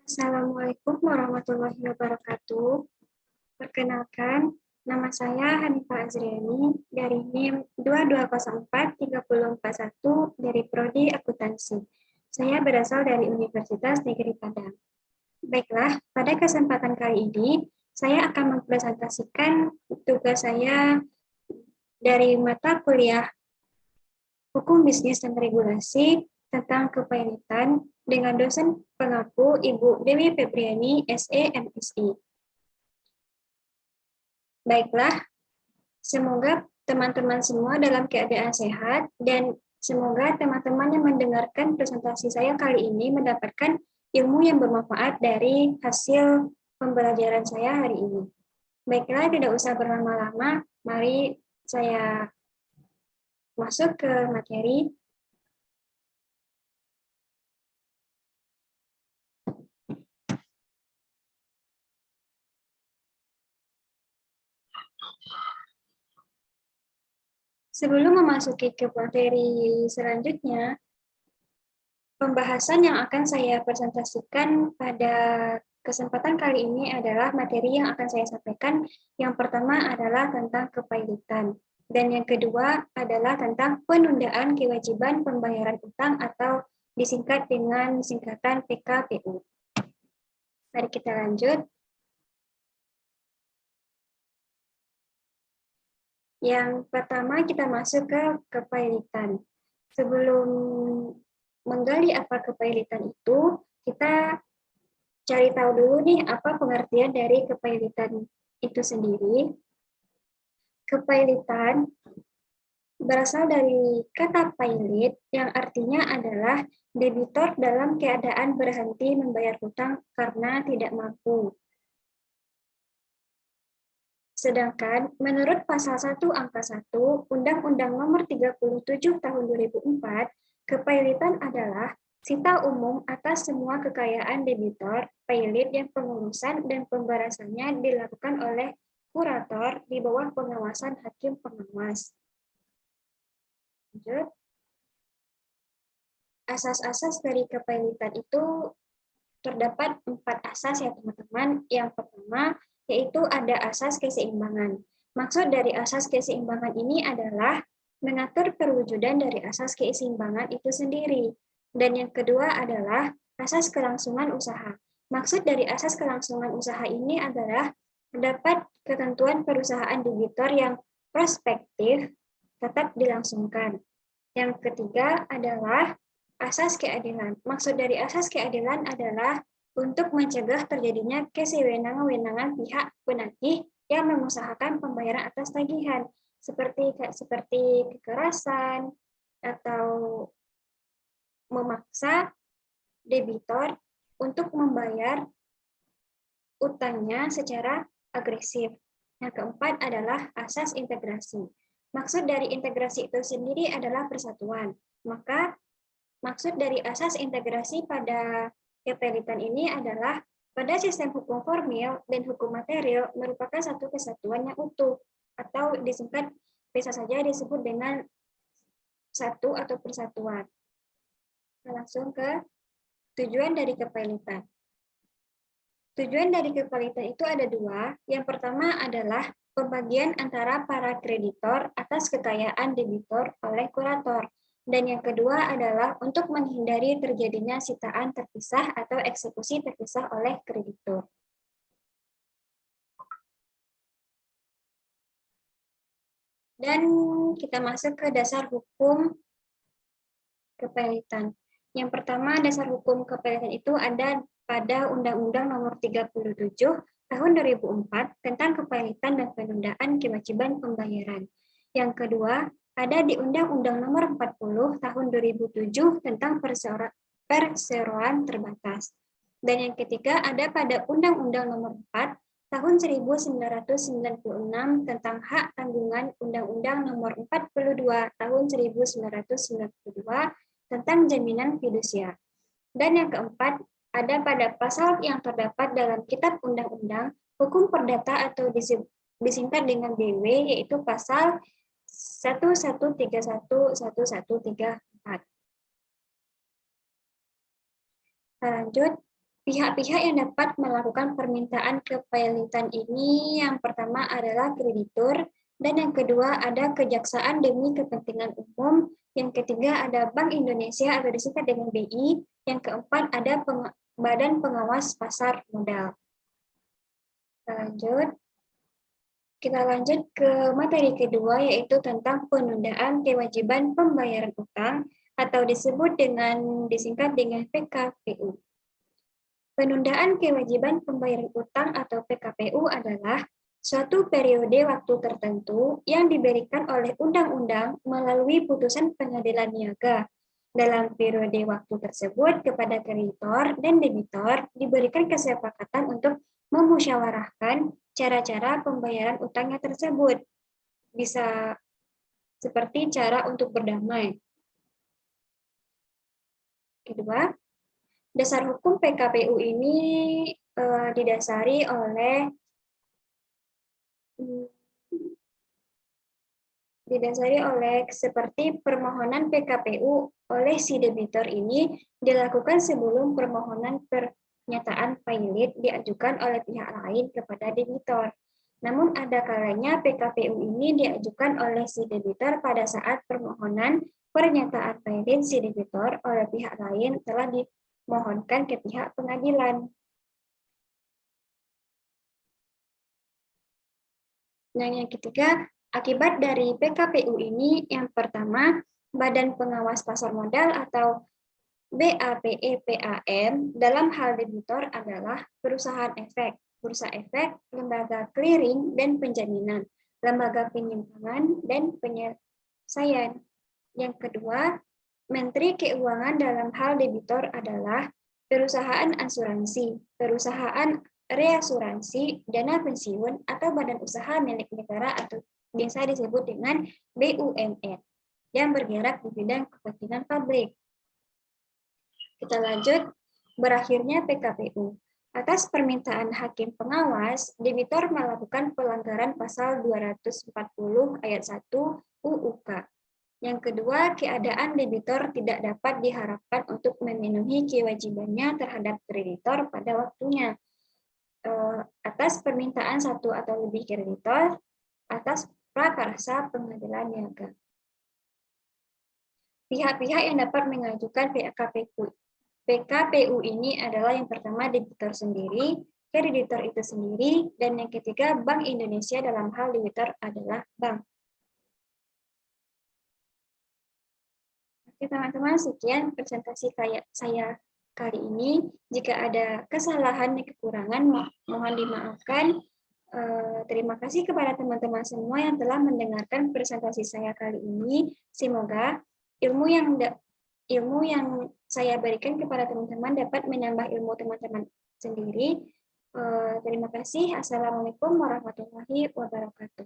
Assalamualaikum warahmatullahi wabarakatuh. Perkenalkan, nama saya Hanifah Azriani dari NIM 22043041 dari Prodi Akuntansi. Saya berasal dari Universitas Negeri Padang. Baiklah, pada kesempatan kali ini, saya akan mempresentasikan tugas saya dari mata kuliah Hukum Bisnis dan Regulasi tentang kepailitan dengan dosen pengaku Ibu Dewi Febriani, SE, MSI. Baiklah, semoga teman-teman semua dalam keadaan sehat dan semoga teman-teman yang mendengarkan presentasi saya kali ini mendapatkan ilmu yang bermanfaat dari hasil pembelajaran saya hari ini. Baiklah, tidak usah berlama-lama, mari saya masuk ke materi. Sebelum memasuki ke materi selanjutnya, pembahasan yang akan saya presentasikan pada kesempatan kali ini adalah materi yang akan saya sampaikan. Yang pertama adalah tentang kepailitan, dan yang kedua adalah tentang penundaan kewajiban pembayaran utang atau disingkat dengan singkatan PKPU. Mari kita lanjut. Yang pertama kita masuk ke kepailitan. Sebelum menggali apa kepailitan itu, kita cari tahu dulu nih apa pengertian dari kepailitan itu sendiri. Kepailitan berasal dari kata pailit yang artinya adalah debitor dalam keadaan berhenti membayar hutang karena tidak mampu. Sedangkan menurut pasal 1 angka 1 Undang-Undang Nomor 37 Tahun 2004, kepailitan adalah sita umum atas semua kekayaan debitor pailit yang pengurusan dan pembalasannya dilakukan oleh kurator di bawah pengawasan hakim pengawas. Lanjut. Asas-asas dari kepailitan itu terdapat 4 asas ya teman-teman. Yang pertama yaitu ada asas keseimbangan. Maksud dari asas keseimbangan ini adalah mengatur perwujudan dari asas keseimbangan itu sendiri. Dan yang kedua adalah asas kelangsungan usaha. Maksud dari asas kelangsungan usaha ini adalah terdapat ketentuan perusahaan debitor yang prospektif tetap dilangsungkan. Yang ketiga adalah asas keadilan. Maksud dari asas keadilan adalah untuk mencegah terjadinya kesewenang-wenangan pihak penagih yang mengusahakan pembayaran atas tagihan, seperti kekerasan atau memaksa debitor untuk membayar utangnya secara agresif. Yang keempat adalah asas integrasi. Maksud dari integrasi itu sendiri adalah persatuan. Maka maksud dari asas integrasi pada kepailitan ini adalah pada sistem hukum formil dan hukum material merupakan satu kesatuan yang utuh, atau disingkat bisa saja disebut dengan satu atau persatuan. Kita langsung ke tujuan dari kepailitan. Tujuan dari kepailitan itu ada dua. Yang pertama adalah pembagian antara para kreditor atas kekayaan debitor oleh kurator. Dan yang kedua adalah untuk menghindari terjadinya sitaan terpisah atau eksekusi terpisah oleh kreditor. Dan kita masuk ke dasar hukum kepailitan. Yang pertama, dasar hukum kepailitan itu ada pada Undang-Undang Nomor 37 Tahun 2004 tentang kepailitan dan penundaan kewajiban pembayaran. Yang kedua, ada di Undang-Undang Nomor 40 Tahun 2007 tentang perseroan terbatas. Dan yang ketiga, ada pada Undang-Undang Nomor 4 Tahun 1996 tentang hak tanggungan Undang-Undang Nomor 42 Tahun 1992 tentang jaminan fidusia. Dan yang keempat, ada pada pasal yang terdapat dalam Kitab Undang-Undang Hukum Perdata atau disingkat dengan BW, yaitu pasal 1131-1134. Lanjut, Pihak-pihak yang dapat melakukan permintaan kepilitan ini yang pertama adalah kreditur, dan yang kedua ada kejaksaan demi kepentingan umum, yang ketiga ada Bank Indonesia atau disingkat dengan BI, yang keempat ada Badan Pengawas Pasar Modal. Kita lanjut ke materi kedua, yaitu tentang penundaan kewajiban pembayaran utang atau disingkat dengan PKPU. Penundaan kewajiban pembayaran utang atau PKPU adalah suatu periode waktu tertentu yang diberikan oleh undang-undang melalui putusan pengadilan niaga. Dalam periode waktu tersebut, kepada kreditor dan debitor diberikan kesepakatan untuk memusyawarahkan cara-cara pembayaran utangnya tersebut. Bisa seperti cara untuk berdamai. Kedua, dasar hukum PKPU ini didasari oleh seperti permohonan PKPU oleh si debitor ini dilakukan sebelum permohonan pernyataan pilot diajukan oleh pihak lain kepada debitor. Namun ada kalanya PKPU ini diajukan oleh si debitor pada saat permohonan pernyataan pilot si debitor oleh pihak lain telah dimohonkan ke pihak pengadilan. Nah, yang ketiga, akibat dari PKPU ini yang pertama, Badan Pengawas Pasar Modal atau BAPEPAM dalam hal debitor adalah perusahaan efek, bursa efek, lembaga clearing dan penjaminan, lembaga penyimpanan dan penyelesaian. Yang kedua, Menteri Keuangan dalam hal debitor adalah perusahaan asuransi, perusahaan reasuransi, dana pensiun, atau badan usaha milik negara atau biasa disebut dengan BUMN yang bergerak di bidang kepentingan publik. Kita lanjut, berakhirnya PKPU. Atas permintaan hakim pengawas, debitor melakukan pelanggaran pasal 240 ayat 1 UUK. Yang kedua, keadaan debitor tidak dapat diharapkan untuk memenuhi kewajibannya terhadap kreditor pada waktunya. Atas permintaan satu atau lebih kreditor, atas prakarsa pengadilan niaga. Pihak-pihak yang dapat mengajukan PKPU ini adalah yang pertama debitor sendiri, kreditor itu sendiri, dan yang ketiga Bank Indonesia dalam hal debitor adalah bank. Oke teman-teman, sekian presentasi saya kali ini. Jika ada kesalahan dan kekurangan, mohon dimaafkan. Terima kasih kepada teman-teman semua yang telah mendengarkan presentasi saya kali ini. Semoga ilmu yang saya berikan kepada teman-teman dapat menambah ilmu teman-teman sendiri. Terima kasih. Assalamualaikum warahmatullahi wabarakatuh.